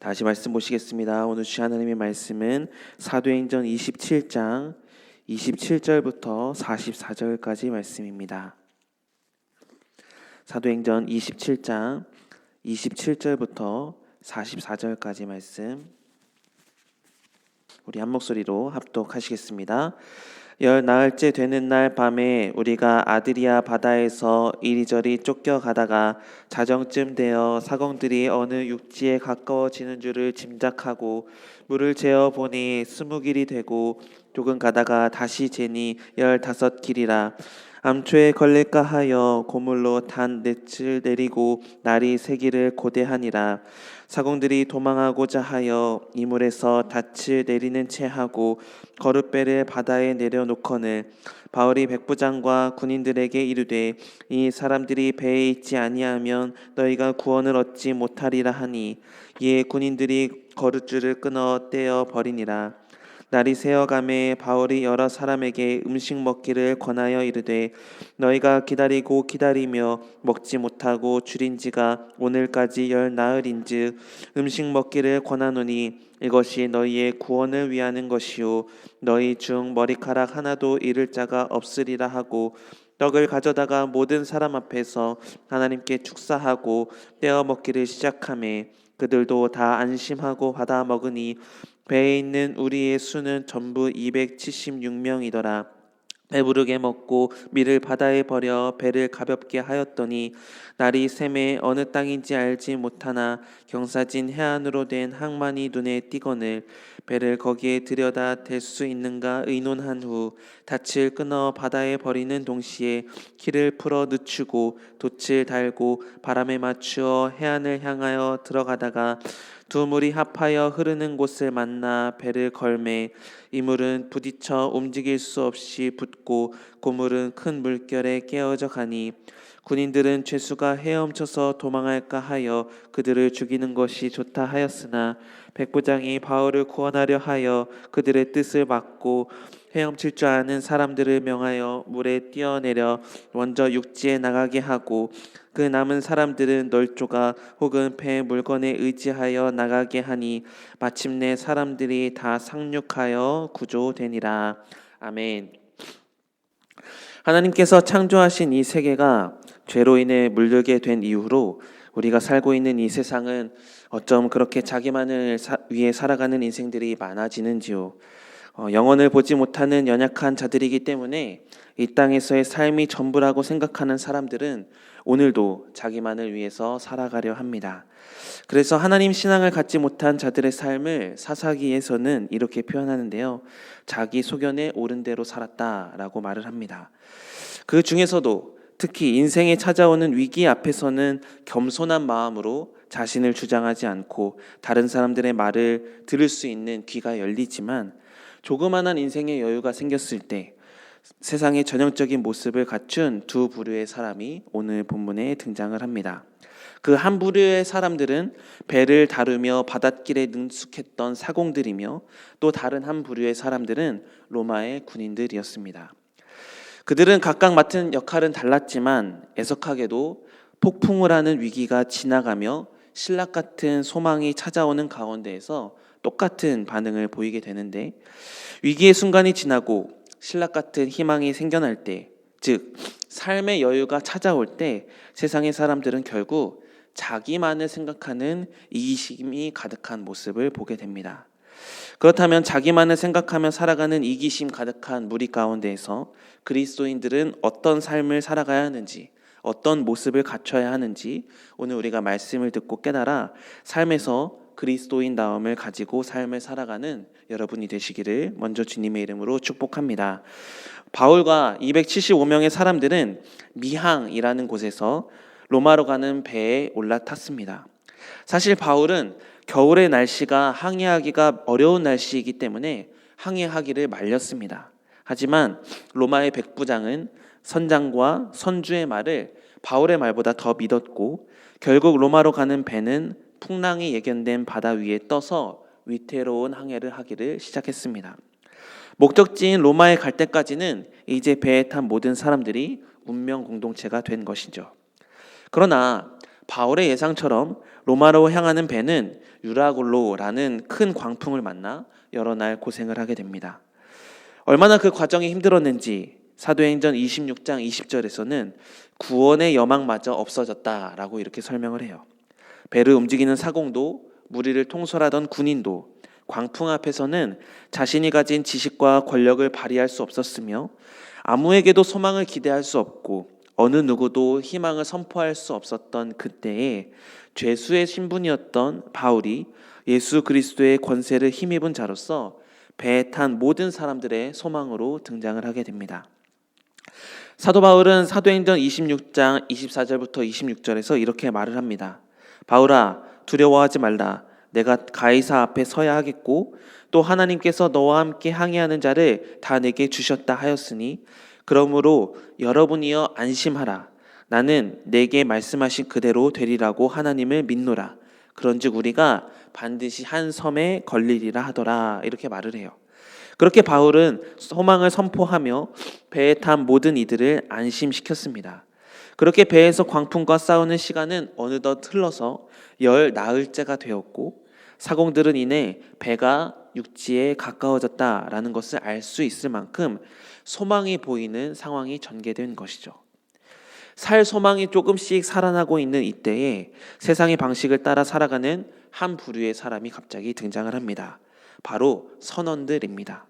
다시 말씀 보시겠습니다. 오늘 주신 하나님의 말씀은 사도행전 27장 27절부터 44절까지 말씀입니다. 사도행전 27장 27절부터 44절까지 말씀 우리 한 목소리로 합독하시겠습니다. 열 나흘째 되는 날 밤에 우리가 아드리아 바다에서 이리저리 쫓겨가다가 자정쯤 되어 사공들이 어느 육지에 가까워지는 줄을 짐작하고 물을 재어 보니 20길이 되고 조금 가다가 다시 재니 15길이라. 암초에 걸릴까 하여 고물로 단 넷을 내리고 날이 새기를 고대하니라. 사공들이 도망하고자 하여 이물에서 닻을 내리는 채 하고 거룻배를 바다에 내려놓거늘 바울이 백부장과 군인들에게 이르되 이 사람들이 배에 있지 아니하면 너희가 구원을 얻지 못하리라 하니 이에 군인들이 거룻줄을 끊어 떼어 버리니라. 날이 새어가매 바울이 여러 사람에게 음식 먹기를 권하여 이르되 너희가 기다리고 기다리며 먹지 못하고 줄인 지가 오늘까지 10나흘인즉 음식 먹기를 권하노니 이것이 너희의 구원을 위하는 것이요 너희 중 머리카락 하나도 잃을 자가 없으리라 하고 떡을 가져다가 모든 사람 앞에서 하나님께 축사하고 떼어 먹기를 시작하매 그들도 다 안심하고 받아 먹으니 배에 있는 우리의 수는 전부 276명이더라. 배부르게 먹고 밀을 바다에 버려 배를 가볍게 하였더니 날이 새매 어느 땅인지 알지 못하나 경사진 해안으로 된 항만이 눈에 띄거늘 배를 거기에 들여다 댈 수 있는가 의논한 후 닻을 끊어 바다에 버리는 동시에 키를 풀어 늦추고 돛을 달고 바람에 맞추어 해안을 향하여 들어가다가 두 물이 합하여 흐르는 곳을 만나 배를 걸매 이 물은 부딪혀 움직일 수 없이 붙고 고물은 큰 물결에 깨어져 가니 군인들은 죄수가 헤엄쳐서 도망할까 하여 그들을 죽이는 것이 좋다 하였으나 백부장이 바울을 구원하려 하여 그들의 뜻을 막고 헤엄칠 줄 아는 사람들을 명하여 물에 뛰어내려 먼저 육지에 나가게 하고 그 남은 사람들은 널조가 혹은 배 물건에 의지하여 나가게 하니 마침내 사람들이 다 상륙하여 구조되니라. 아멘. 하나님께서 창조하신 이 세계가 죄로 인해 물들게 된 이후로 우리가 살고 있는 이 세상은 어쩜 그렇게 자기만을 위해 살아가는 인생들이 많아지는지요. 영혼을 보지 못하는 연약한 자들이기 때문에 이 땅에서의 삶이 전부라고 생각하는 사람들은 오늘도 자기만을 위해서 살아가려 합니다. 그래서 하나님 신앙을 갖지 못한 자들의 삶을 사사기에서는 이렇게 표현하는데요. 자기 소견에 옳은 대로 살았다라고 말을 합니다. 그 중에서도 특히 인생에 찾아오는 위기 앞에서는 겸손한 마음으로 자신을 주장하지 않고 다른 사람들의 말을 들을 수 있는 귀가 열리지만 조그만한 인생의 여유가 생겼을 때 세상의 전형적인 모습을 갖춘 두 부류의 사람이 오늘 본문에 등장을 합니다. 그 한 부류의 사람들은 배를 다루며 바닷길에 능숙했던 사공들이며 또 다른 한 부류의 사람들은 로마의 군인들이었습니다. 그들은 각각 맡은 역할은 달랐지만 애석하게도 폭풍을 하는 위기가 지나가며 신락 같은 소망이 찾아오는 가운데에서 똑같은 반응을 보이게 되는데 위기의 순간이 지나고 신락 같은 희망이 생겨날 때, 즉 삶의 여유가 찾아올 때 세상의 사람들은 결국 자기만을 생각하는 이기심이 가득한 모습을 보게 됩니다. 그렇다면 자기만을 생각하며 살아가는 이기심 가득한 무리 가운데에서 그리스도인들은 어떤 삶을 살아가야 하는지, 어떤 모습을 갖춰야 하는지 오늘 우리가 말씀을 듣고 깨달아 삶에서 그리스도인다움을 가지고 삶을 살아가는 여러분이 되시기를 먼저 주님의 이름으로 축복합니다. 바울과 275명의 사람들은 미항이라는 곳에서 로마로 가는 배에 올라탔습니다. 사실 바울은 겨울의 날씨가 항해하기가 어려운 날씨이기 때문에 항해하기를 말렸습니다. 하지만 로마의 백부장은 선장과 선주의 말을 바울의 말보다 더 믿었고 결국 로마로 가는 배는 풍랑이 예견된 바다 위에 떠서 위태로운 항해를 하기를 시작했습니다. 목적지인 로마에 갈 때까지는 이제 배에 탄 모든 사람들이 운명 공동체가 된 것이죠. 그러나 바울의 예상처럼 로마로 향하는 배는 유라굴로라는 큰 광풍을 만나 여러 날 고생을 하게 됩니다. 얼마나 그 과정이 힘들었는지 사도행전 26장 20절에서는 구원의 여망마저 없어졌다라고 이렇게 설명을 해요. 배를 움직이는 사공도 무리를 통솔하던 군인도 광풍 앞에서는 자신이 가진 지식과 권력을 발휘할 수 없었으며 아무에게도 소망을 기대할 수 없고 어느 누구도 희망을 선포할 수 없었던 그때에 죄수의 신분이었던 바울이 예수 그리스도의 권세를 힘입은 자로서 배에 탄 모든 사람들의 소망으로 등장을 하게 됩니다. 사도 바울은 사도행전 26장 24절부터 26절에서 이렇게 말을 합니다. 바울아, 두려워하지 말라. 내가 가이사 앞에 서야 하겠고 또 하나님께서 너와 함께 항해하는 자를 다 내게 주셨다 하였으니 그러므로 여러분이여 안심하라. 나는 내게 말씀하신 그대로 되리라고 하나님을 믿노라. 그런즉 우리가 반드시 한 섬에 걸리리라 하더라. 이렇게 말을 해요. 그렇게 바울은 소망을 선포하며 배에 탄 모든 이들을 안심시켰습니다. 그렇게 배에서 광풍과 싸우는 시간은 어느덧 흘러서 열 나흘째가 되었고 사공들은 이내 배가 육지에 가까워졌다라는 것을 알 수 있을 만큼 소망이 보이는 상황이 전개된 것이죠. 살 소망이 조금씩 살아나고 있는 이때에 세상의 방식을 따라 살아가는 한 부류의 사람이 갑자기 등장을 합니다. 바로 선원들입니다.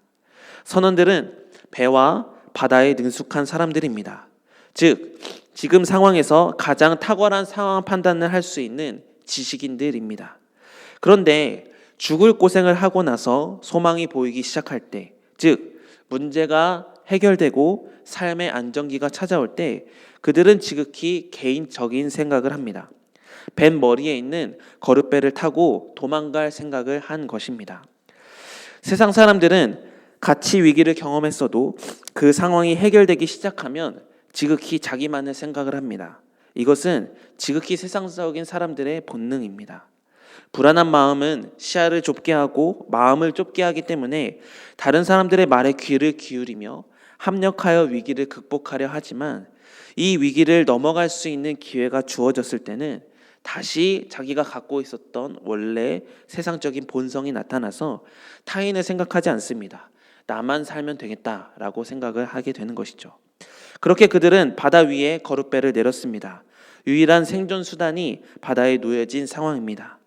선원들은 배와 바다에 능숙한 사람들입니다. 즉, 지금 상황에서 가장 탁월한 상황 판단을 할 수 있는 지식인들입니다. 그런데 죽을 고생을 하고 나서 소망이 보이기 시작할 때, 즉 문제가 해결되고 삶의 안정기가 찾아올 때 그들은 지극히 개인적인 생각을 합니다. 벤 머리에 있는 거룻배를 타고 도망갈 생각을 한 것입니다. 세상 사람들은 같이 위기를 경험했어도 그 상황이 해결되기 시작하면 지극히 자기만의 생각을 합니다. 이것은 지극히 세상적인 사람들의 본능입니다. 불안한 마음은 시야를 좁게 하고 마음을 좁게 하기 때문에 다른 사람들의 말에 귀를 기울이며 합력하여 위기를 극복하려 하지만 이 위기를 넘어갈 수 있는 기회가 주어졌을 때는 다시 자기가 갖고 있었던 원래 세상적인 본성이 나타나서 타인을 생각하지 않습니다. 나만 살면 되겠다라고 생각을 하게 되는 것이죠. 그렇게 그들은 바다 위에 거룻배를 내렸습니다. 유일한 생존 수단이 바다에 놓여진 상황입니다.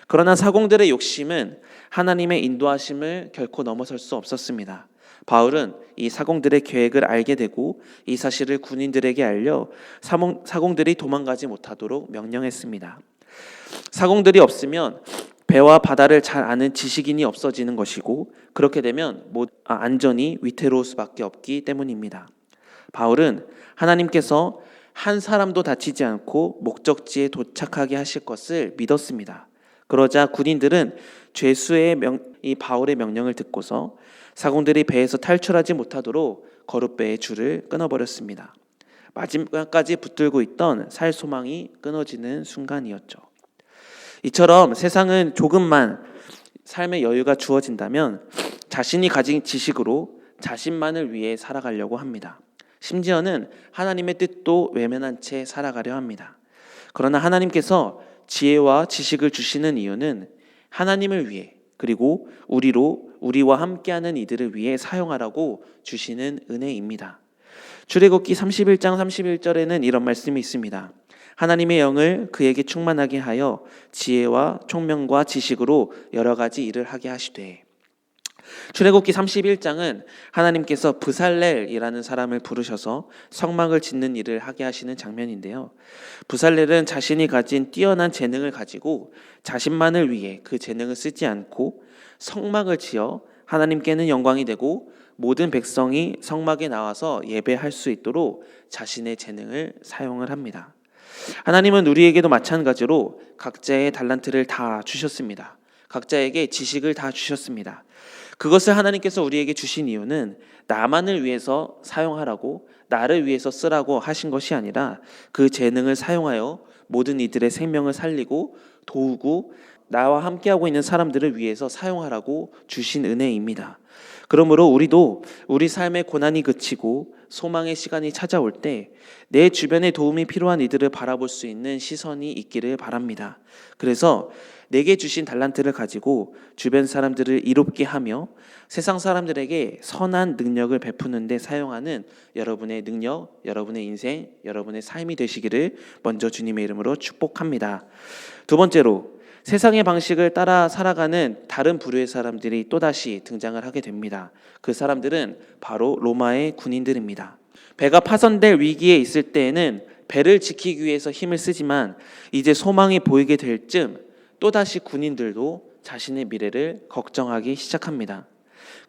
그러나 사공들의 욕심은 하나님의 인도하심을 결코 넘어설 수 없었습니다. 바울은 이 사공들의 계획을 알게 되고 이 사실을 군인들에게 알려 사공들이 도망가지 못하도록 명령했습니다. 사공들이 없으면 배와 바다를 잘 아는 지식인이 없어지는 것이고 그렇게 되면 안전이 위태로울 수밖에 없기 때문입니다. 바울은 하나님께서 한 사람도 다치지 않고 목적지에 도착하게 하실 것을 믿었습니다. 그러자 군인들은 죄수의 이 바울의 명령을 듣고서 사공들이 배에서 탈출하지 못하도록 거룻배의 줄을 끊어버렸습니다. 마지막까지 붙들고 있던 살 소망이 끊어지는 순간이었죠. 이처럼 세상은 조금만 삶의 여유가 주어진다면 자신이 가진 지식으로 자신만을 위해 살아가려고 합니다. 심지어는 하나님의 뜻도 외면한 채 살아가려 합니다. 그러나 하나님께서 지혜와 지식을 주시는 이유는 하나님을 위해 그리고 우리와 함께하는 이들을 위해 사용하라고 주시는 은혜입니다. 출애굽기 31장 31절에는 이런 말씀이 있습니다. 하나님의 영을 그에게 충만하게 하여 지혜와 총명과 지식으로 여러 가지 일을 하게 하시되. 출애굽기 31장은 하나님께서 브살렐이라는 사람을 부르셔서 성막을 짓는 일을 하게 하시는 장면인데요. 브살렐은 자신이 가진 뛰어난 재능을 가지고 자신만을 위해 그 재능을 쓰지 않고 성막을 지어 하나님께는 영광이 되고 모든 백성이 성막에 나와서 예배할 수 있도록 자신의 재능을 사용을 합니다. 하나님은 우리에게도 마찬가지로 각자의 달란트를 다 주셨습니다. 각자에게 지식을 다 주셨습니다. 그것을 하나님께서 우리에게 주신 이유는 나만을 위해서 사용하라고 나를 위해서 쓰라고 하신 것이 아니라 그 재능을 사용하여 모든 이들의 생명을 살리고 도우고 나와 함께하고 있는 사람들을 위해서 사용하라고 주신 은혜입니다. 그러므로 우리도 우리 삶의 고난이 그치고 소망의 시간이 찾아올 때 내 주변에 도움이 필요한 이들을 바라볼 수 있는 시선이 있기를 바랍니다. 그래서 내게 주신 달란트를 가지고 주변 사람들을 이롭게 하며 세상 사람들에게 선한 능력을 베푸는 데 사용하는 여러분의 능력, 여러분의 인생, 여러분의 삶이 되시기를 먼저 주님의 이름으로 축복합니다. 두 번째로, 세상의 방식을 따라 살아가는 다른 부류의 사람들이 또다시 등장을 하게 됩니다. 그 사람들은 바로 로마의 군인들입니다. 배가 파손될 위기에 있을 때에는 배를 지키기 위해서 힘을 쓰지만 이제 소망이 보이게 될 즈음 또다시 군인들도 자신의 미래를 걱정하기 시작합니다.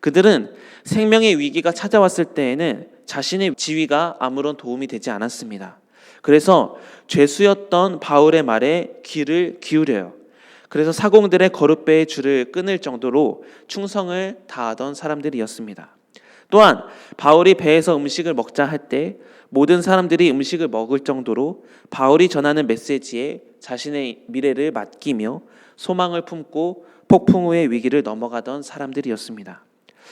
그들은 생명의 위기가 찾아왔을 때에는 자신의 지위가 아무런 도움이 되지 않았습니다. 그래서 죄수였던 바울의 말에 귀를 기울여요. 그래서 사공들의 거룻배의 줄을 끊을 정도로 충성을 다하던 사람들이었습니다. 또한 바울이 배에서 음식을 먹자 할 때 모든 사람들이 음식을 먹을 정도로 바울이 전하는 메시지에 자신의 미래를 맡기며 소망을 품고 폭풍우의 위기를 넘어가던 사람들이었습니다.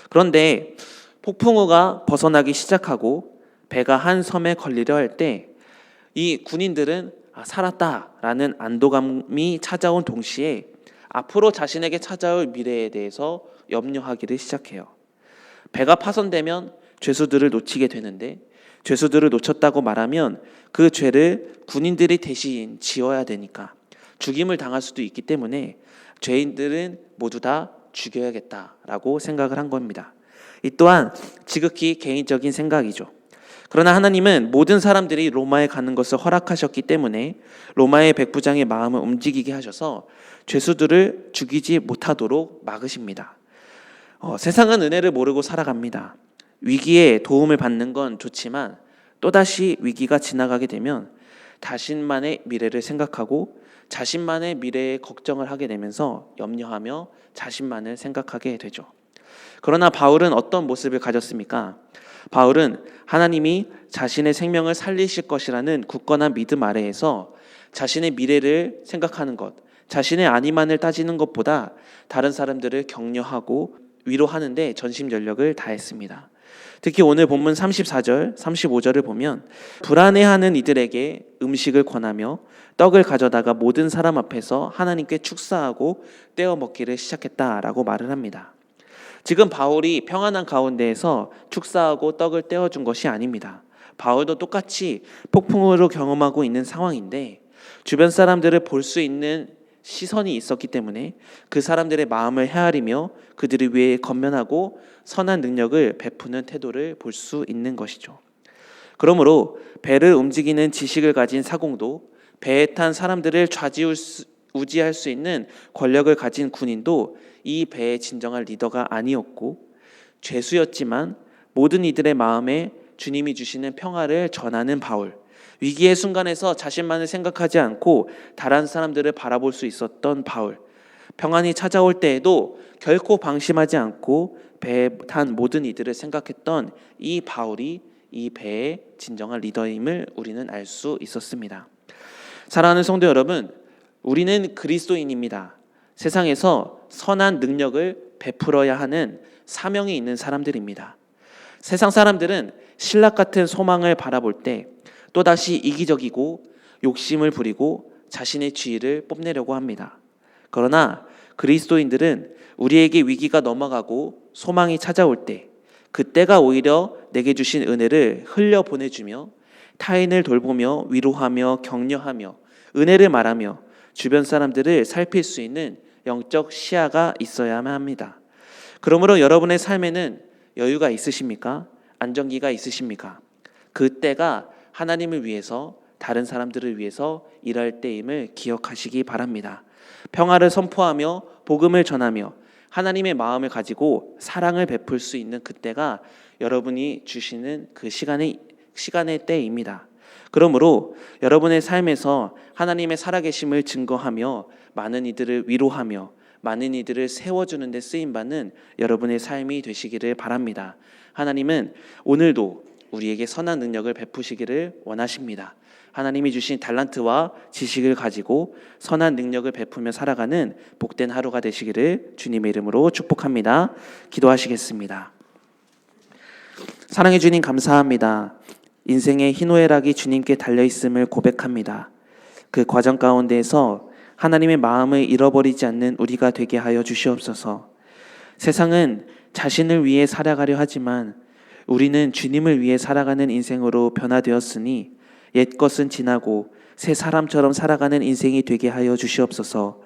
그런데 폭풍우가 벗어나기 시작하고 배가 한 섬에 걸리려 할 때 이 군인들은 살았다라는 안도감이 찾아온 동시에 앞으로 자신에게 찾아올 미래에 대해서 염려하기를 시작해요. 배가 파손되면 죄수들을 놓치게 되는데 죄수들을 놓쳤다고 말하면 그 죄를 군인들이 대신 지어야 되니까 죽임을 당할 수도 있기 때문에 죄인들은 모두 다 죽여야겠다라고 생각을 한 겁니다. 이 또한 지극히 개인적인 생각이죠. 그러나 하나님은 모든 사람들이 로마에 가는 것을 허락하셨기 때문에 로마의 백부장의 마음을 움직이게 하셔서 죄수들을 죽이지 못하도록 막으십니다. 세상은 은혜를 모르고 살아갑니다. 위기에 도움을 받는 건 좋지만 또다시 위기가 지나가게 되면 자신만의 미래를 생각하고 자신만의 미래에 걱정을 하게 되면서 염려하며 자신만을 생각하게 되죠. 그러나 바울은 어떤 모습을 가졌습니까? 바울은 하나님이 자신의 생명을 살리실 것이라는 굳건한 믿음 아래에서 자신의 미래를 생각하는 것, 자신의 안위만을 따지는 것보다 다른 사람들을 격려하고 위로하는 데 전심전력을 다했습니다. 특히 오늘 본문 34절, 35절을 보면 불안해하는 이들에게 음식을 권하며 떡을 가져다가 모든 사람 앞에서 하나님께 축사하고 떼어 먹기를 시작했다라고 말을 합니다. 지금 바울이 평안한 가운데에서 축사하고 떡을 떼어준 것이 아닙니다. 바울도 똑같이 폭풍으로 경험하고 있는 상황인데 주변 사람들을 볼 수 있는 시선이 있었기 때문에 그 사람들의 마음을 헤아리며 그들을 위해 건면하고 선한 능력을 베푸는 태도를 볼 수 있는 것이죠. 그러므로 배를 움직이는 지식을 가진 사공도 배에 탄 사람들을 좌지우지할 수 있는 권력을 가진 군인도 이 배의 진정한 리더가 아니었고 죄수였지만 모든 이들의 마음에 주님이 주시는 평화를 전하는 바울, 위기의 순간에서 자신만을 생각하지 않고 다른 사람들을 바라볼 수 있었던 바울, 평안이 찾아올 때에도 결코 방심하지 않고 배에 탄 모든 이들을 생각했던 이 바울이 이 배의 진정한 리더임을 우리는 알 수 있었습니다. 사랑하는 성도 여러분, 우리는 그리스도인입니다. 세상에서 선한 능력을 베풀어야 하는 사명이 있는 사람들입니다. 세상 사람들은 신락 같은 소망을 바라볼 때 또다시 이기적이고 욕심을 부리고 자신의 지위를 뽐내려고 합니다. 그러나 그리스도인들은 우리에게 위기가 넘어가고 소망이 찾아올 때 그때가 오히려 내게 주신 은혜를 흘려보내주며 타인을 돌보며 위로하며 격려하며 은혜를 말하며 주변 사람들을 살필 수 있는 영적 시야가 있어야만 합니다. 그러므로 여러분의 삶에는 여유가 있으십니까? 안정기가 있으십니까? 그때가 하나님을 위해서 다른 사람들을 위해서 일할 때임을 기억하시기 바랍니다. 평화를 선포하며 복음을 전하며 하나님의 마음을 가지고 사랑을 베풀 수 있는 그때가 여러분이 주시는 그 시간의 때입니다. 그러므로 여러분의 삶에서 하나님의 살아계심을 증거하며 많은 이들을 위로하며 많은 이들을 세워주는 데 쓰임받는 여러분의 삶이 되시기를 바랍니다. 하나님은 오늘도 우리에게 선한 능력을 베푸시기를 원하십니다. 하나님이 주신 달란트와 지식을 가지고 선한 능력을 베푸며 살아가는 복된 하루가 되시기를 주님의 이름으로 축복합니다. 기도하시겠습니다. 사랑해 주님 감사합니다. 인생의 희노애락이 주님께 달려있음을 고백합니다. 그 과정 가운데에서 하나님의 마음을 잃어버리지 않는 우리가 되게 하여 주시옵소서. 세상은 자신을 위해 살아가려 하지만 우리는 주님을 위해 살아가는 인생으로 변화되었으니 옛것은 지나고 새 사람처럼 살아가는 인생이 되게 하여 주시옵소서.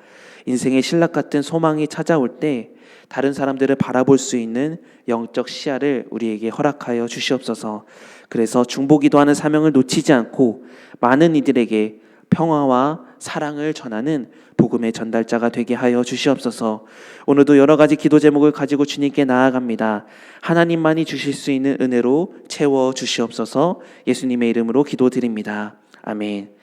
인생의 신락 같은 소망이 찾아올 때 다른 사람들을 바라볼 수 있는 영적 시야를 우리에게 허락하여 주시옵소서. 그래서 중보기도하는 사명을 놓치지 않고 많은 이들에게 평화와 사랑을 전하는 복음의 전달자가 되게 하여 주시옵소서. 오늘도 여러 가지 기도 제목을 가지고 주님께 나아갑니다. 하나님만이 주실 수 있는 은혜로 채워 주시옵소서. 예수님의 이름으로 기도드립니다. 아멘.